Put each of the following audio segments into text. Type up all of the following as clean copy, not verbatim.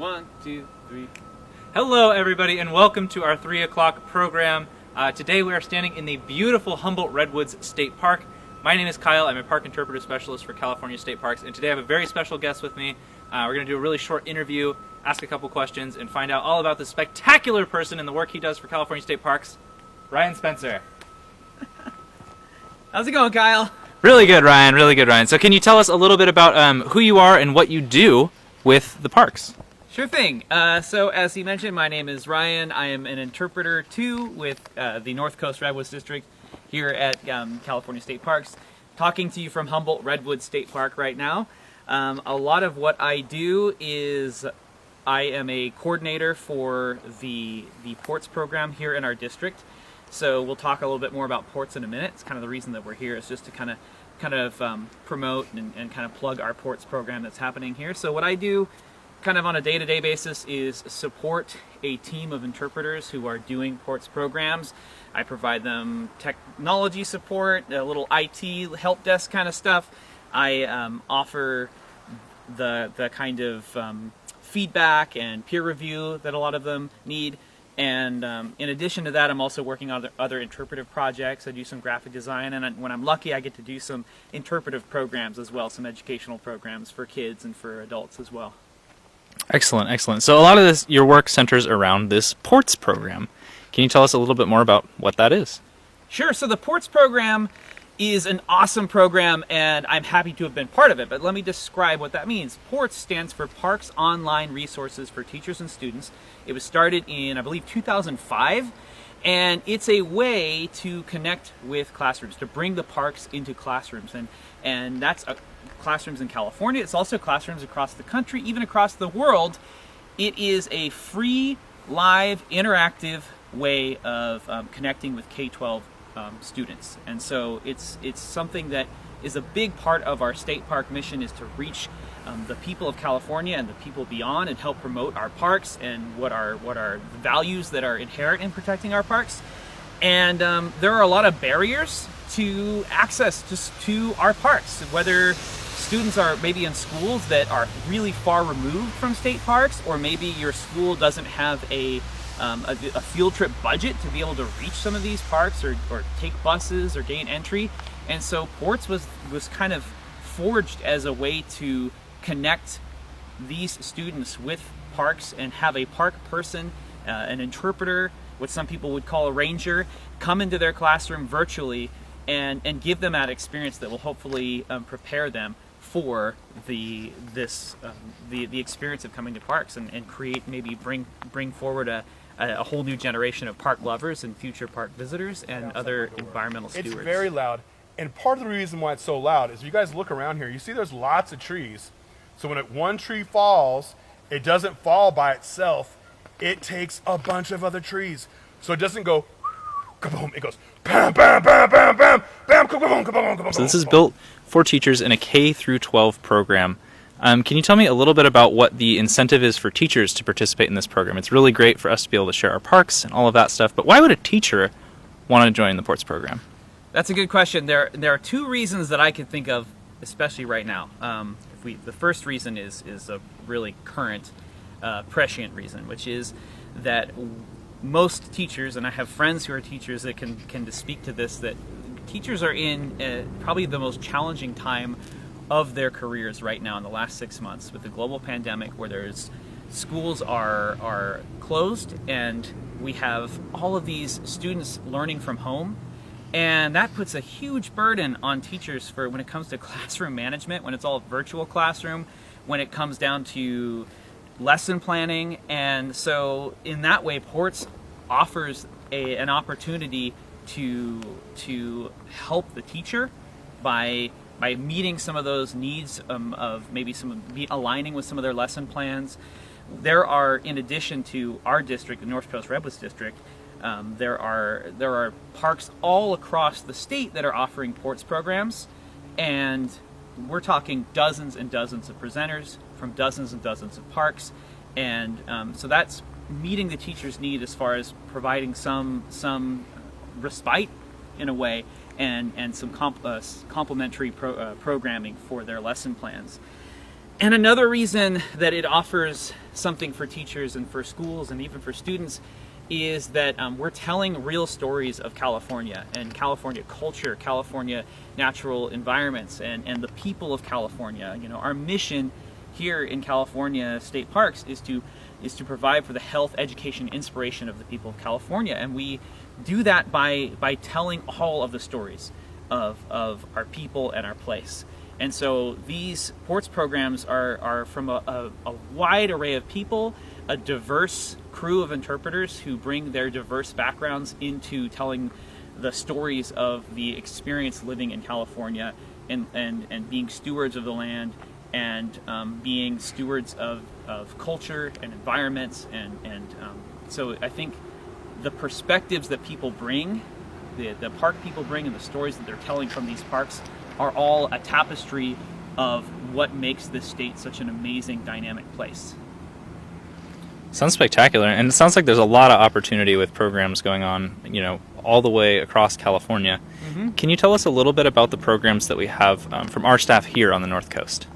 1, 2, 3. Hello everybody and welcome to our 3 o'clock program. Today we are standing in the beautiful Humboldt Redwoods State Park. My name is Kyle. I'm a park interpreter specialist for California State Parks, and today I have a very special guest with me. We're going to do a really short interview, ask a couple questions, and find out all about this spectacular person and the work he does for California State Parks, Ryan Spencer. How's it going, Kyle? Really good, Ryan. Really good, Ryan. So can you tell us a little bit about who you are and what you do with the parks? Sure thing. So as he mentioned, my name is Ryan. I am an interpreter too with the North Coast Redwoods District here at California State Parks. Talking to you from Humboldt Redwood State Park right now. A lot of what I do is I am a coordinator for the ports program here in our district. So we'll talk a little bit more about ports in a minute. It's kind of the reason that we're here, is just to kind of promote and kind of plug our ports program that's happening here. So what I do kind of on a day-to-day basis is support a team of interpreters who are doing ports programs. I provide them technology support, a little IT help desk kind of stuff. I offer the kind of feedback and peer review that a lot of them need. And in addition to that, I'm also working on other interpretive projects. I do some graphic design, and when I'm lucky, I get to do some interpretive programs as well, some educational programs for kids and for adults as well. Excellent, excellent. So a lot of your work centers around this ports program. Can you tell us a little bit more about what that is? Sure. So the ports program is an awesome program, and I'm happy to have been part of it. But let me describe what that means. PORTS stands for Parks Online Resources for Teachers and Students. It was started in, I believe, 2005, and it's a way to connect with classrooms, to bring the parks into classrooms, and that's classrooms in California. It's also classrooms across the country, even across the world. It is a free, live, interactive way of connecting with K-12 students, and so it's something that is a big part of our state park mission, is to reach the people of California and the people beyond, and help promote our parks and what are values that are inherent in protecting our parks. And there are a lot of barriers to access just to our parks, whether students are maybe in schools that are really far removed from state parks, or maybe your school doesn't have a field trip budget to be able to reach some of these parks, or take buses or gain entry. And so ports was kind of forged as a way to connect these students with parks, and have a park person, an interpreter, what some people would call a ranger, come into their classroom virtually and give them that experience that will hopefully prepare them for the experience of coming to parks, and create, maybe bring forward a whole new generation of park lovers and future park visitors and other environmental stewards. It's very loud, and part of the reason why it's so loud is, if you guys look around here, you see there's lots of trees. So when one tree falls, it doesn't fall by itself. It takes a bunch of other trees. So it doesn't go kaboom, it goes bam, bam, bam, bam, bam, bam, kaboom, kaboom, kaboom. So this is built for teachers in a K through 12 program. Can you tell me a little bit about what the incentive is for teachers to participate in this program? It's really great for us to be able to share our parks and all of that stuff, but why would a teacher want to join the ports program? That's a good question. There are two reasons that I can think of, especially right now. The first reason is a really current, prescient reason, which is that most teachers, and I have friends who are teachers that can speak to this, that teachers are in probably the most challenging time of their careers right now in the last 6 months, with the global pandemic, where schools are closed, and we have all of these students learning from home. And that puts a huge burden on teachers for when it comes to classroom management, when it's all virtual classroom, when it comes down to lesson planning. And so in that way, ports offers an opportunity to help the teacher by meeting some of those needs of maybe aligning with some of their lesson plans. There are, in addition to our district, the North Coast Redwoods District, there are parks all across the state that are offering ports programs, and we're talking dozens and dozens of presenters from dozens and dozens of parks, and so that's meeting the teacher's need as far as providing some respite in a way, and some complementary programming for their lesson plans. And another reason that it offers something for teachers and for schools and even for students is that we're telling real stories of California and California culture, California natural environments, and the people of California. You know, our mission here in California State Parks is to provide for the health, education, inspiration of the people of California, and we do that by telling all of the stories of our people and our place. And so these ports programs are from a wide array of people, a diverse crew of interpreters who bring their diverse backgrounds into telling the stories of the experience living in California and being stewards of the land and being stewards of culture and environments. And so I think the perspectives that people bring, the park people bring, and the stories that they're telling from these parks are all a tapestry of what makes this state such an amazing, dynamic place. Sounds spectacular, and it sounds like there's a lot of opportunity with programs going on, you know, all the way across California. Mm-hmm. Can you tell us a little bit about the programs that we have from our staff here on the North Coast?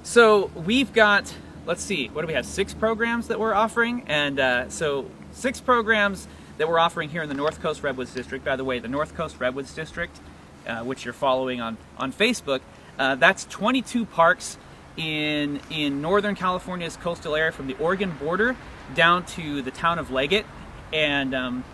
So we've got, let's see, what do we have? 6 programs that we're offering, and so 6 programs that we're offering here in the North Coast Redwoods District. By the way, the North Coast Redwoods District, which you're following on Facebook, that's 22 parks in Northern California's coastal area from the Oregon border down to the town of Leggett. And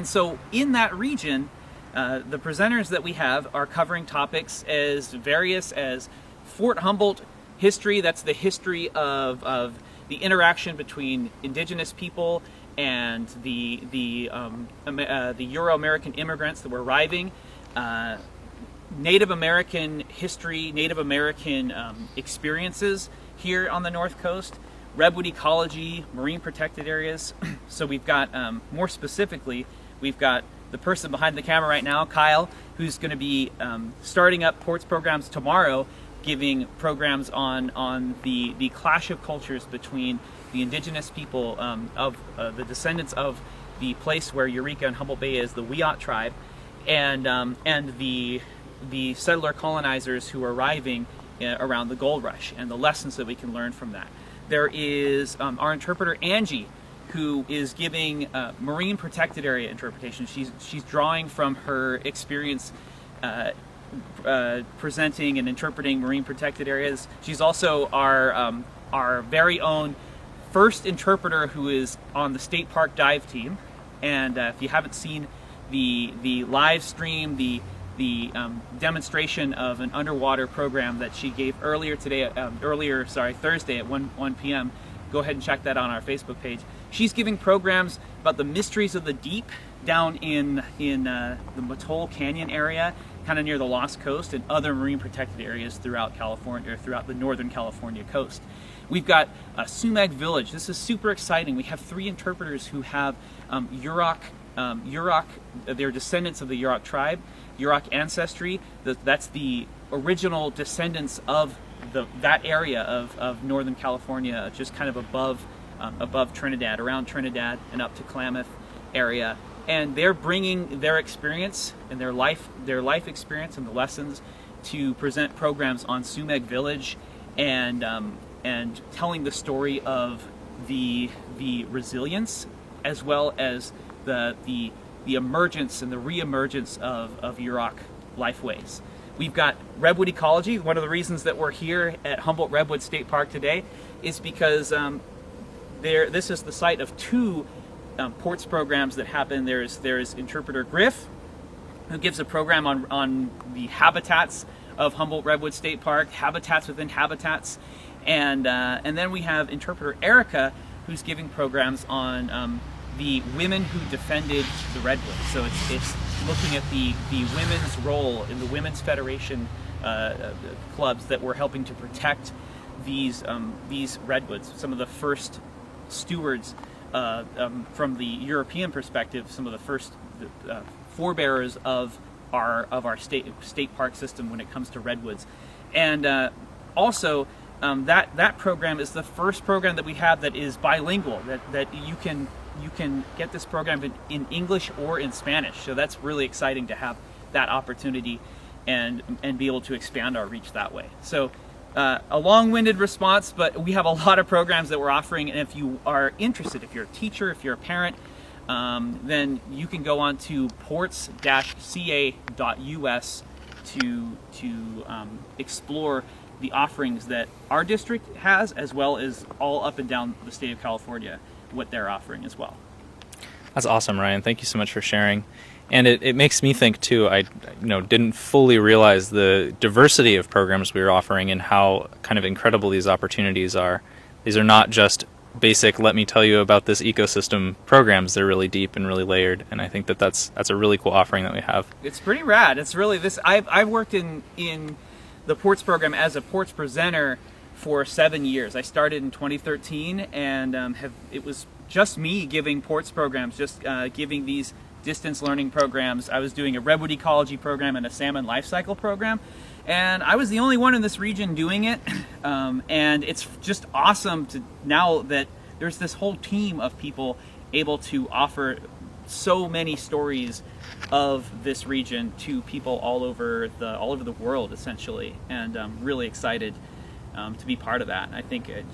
so in that region, the presenters that we have are covering topics as various as Fort Humboldt history. That's the history of the interaction between Indigenous people and the Euro-American immigrants that were arriving. Native American history, Native American experiences here on the North Coast, Redwood ecology, marine protected areas. So we've got, more specifically, we've got the person behind the camera right now, Kyle, who's going to be starting up ports programs tomorrow, giving programs on the clash of cultures between the Indigenous people of the descendants of the place where Eureka and Humboldt Bay is, the Wiyot tribe, and the settler colonizers who are arriving around the gold rush, and the lessons that we can learn from that. There is our interpreter Angie, who is giving marine protected area interpretation. She's drawing from her experience presenting and interpreting marine protected areas. She's also our very own first interpreter who is on the state park dive team. And if you haven't seen the live stream, the demonstration of an underwater program that she gave Thursday at 1 p.m. Go ahead and check that on our Facebook page. She's giving programs about the mysteries of the deep down in the Mattole Canyon area, kind of near the Lost Coast, and other marine protected areas throughout California, or throughout the Northern California coast. We've got Sumac Village. This is super exciting. We have 3 interpreters who have Yurok, they're descendants of the Yurok tribe, Yurok ancestry. That's the original descendants of that area of Northern California, just kind of above Trinidad, around Trinidad and up to Klamath area. And they're bringing their experience and their life experience and the lessons to present programs on Sumac Village and telling the story of the resilience as well as the emergence and the reemergence of Yurok lifeways. We've got Redwood ecology. One of the reasons that we're here at Humboldt Redwood State Park today is because this is the site of 2 ports programs that happen. There's interpreter Griff, who gives a program on the habitats of Humboldt Redwood State Park, habitats within habitats, and then we have interpreter Erika, who's giving programs on the women who defended the Redwoods. So it's looking at the women's role in the women's federation clubs that were helping to protect these redwoods. Some of the first stewards from the European perspective, some of the first forebearers of our state park system when it comes to redwoods. And also that program is the first program that we have that is bilingual, that you can get this program in English or in Spanish. So that's really exciting to have that opportunity and be able to expand our reach that way. So a long-winded response, but we have a lot of programs that we're offering, and if you are interested, if you're a teacher, if you're a parent, then you can go on to ports-ca.us to explore the offerings that our district has, as well as all up and down the state of California, what they're offering as well. That's awesome, Ryan. Thank you so much for sharing. And it makes me think too. I didn't fully realize the diversity of programs we were offering and how kind of incredible these opportunities are. These are not just basic, let me tell you about this ecosystem programs. They're really deep and really layered, and I think that's a really cool offering that we have. It's pretty rad. It's really this. I've worked in the Ports program as a Ports presenter for 7 years. I started in 2013, and it was just me giving Ports programs, just giving these distance learning programs. I was doing a Redwood Ecology program and a salmon life cycle program, and I was the only one in this region doing it. And it's just awesome to now that there's this whole team of people able to offer so many stories of this region to people all over the world, essentially. And I'm really excited to be part of that. I think it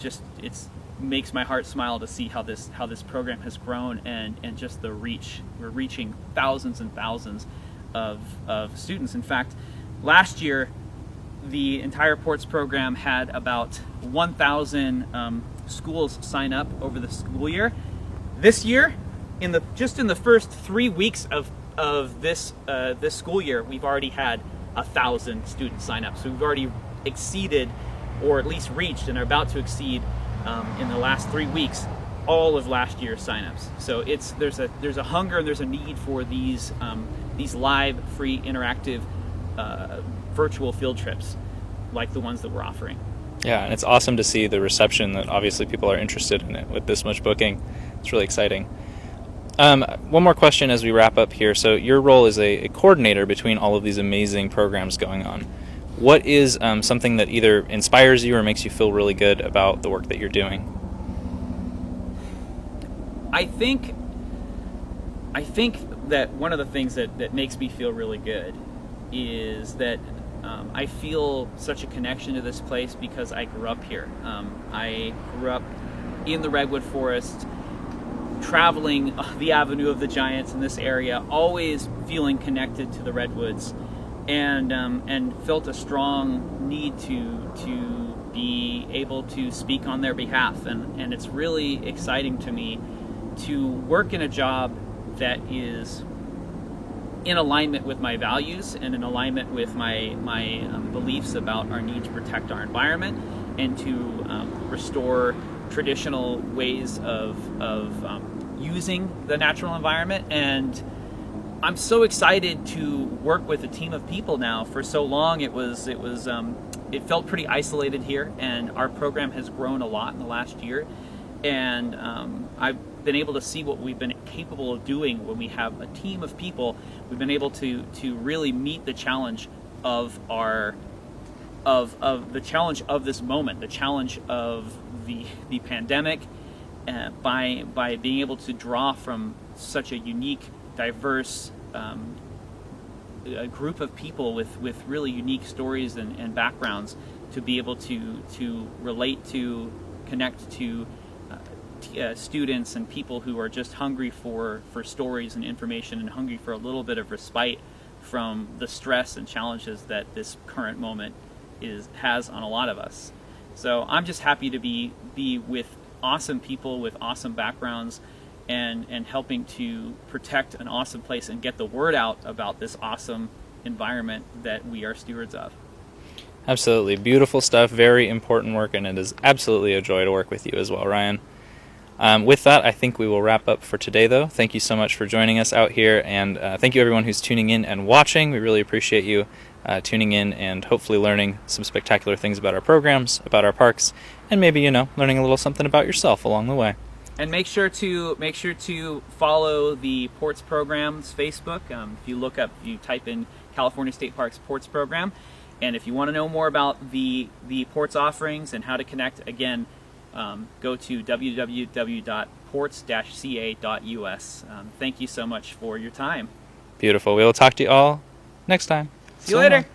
makes my heart smile to see how this program has grown and just the reach. We're reaching thousands and thousands of students. In fact, last year the entire Ports program had about 1,000 schools sign up over the school year. This year, in the first 3 weeks of this school year, we've already had 1,000 students sign up. So we've already exceeded, or at least reached, and are about to exceed in the last 3 weeks all of last year's signups. So there's a hunger and there's a need for these live, free, interactive virtual field trips like the ones that we're offering. Yeah, and it's awesome to see the reception that obviously people are interested in it with this much booking. It's really exciting. One more question as we wrap up here. So your role is a coordinator between all of these amazing programs going on. What is something that either inspires you or makes you feel really good about the work that you're doing? I think that one of the things that makes me feel really good is that I feel such a connection to this place because I grew up here. I grew up in the Redwood Forest, traveling the Avenue of the Giants in this area, always feeling connected to the Redwoods, and felt a strong need to be able to speak on their behalf. And it's really exciting to me to work in a job that is in alignment with my values and in alignment with my beliefs about our need to protect our environment and to restore traditional ways of using the natural environment. And I'm so excited to work with a team of people now. For so long it felt pretty isolated here, and our program has grown a lot in the last year. And I've been able to see what we've been capable of doing when we have a team of people. We've been able to really meet the challenge of the challenge of this moment, the challenge of the pandemic, by being able to draw from such a unique, diverse a group of people with really unique stories and backgrounds to be able to relate to, connect to students and people who are just hungry for stories and information and hungry for a little bit of respite from the stress and challenges that this current moment has on a lot of us. So I'm just happy to be with awesome people with awesome backgrounds and helping to protect an awesome place and get the word out about this awesome environment that we are stewards of. Absolutely. Beautiful stuff, very important work, and it is absolutely a joy to work with you as well, Ryan. With that, I think we will wrap up for today, though. Thank you so much for joining us out here, and thank you everyone who's tuning in and watching. We really appreciate you tuning in and hopefully learning some spectacular things about our programs, about our parks, and maybe, learning a little something about yourself along the way. And make sure to follow the Ports Program's Facebook. If you type in California State Parks Ports Program, and if you want to know more about the Ports offerings and how to connect, again, go to www.ports-ca.us. Thank you so much for your time. Beautiful. We will talk to you all next time. See you later.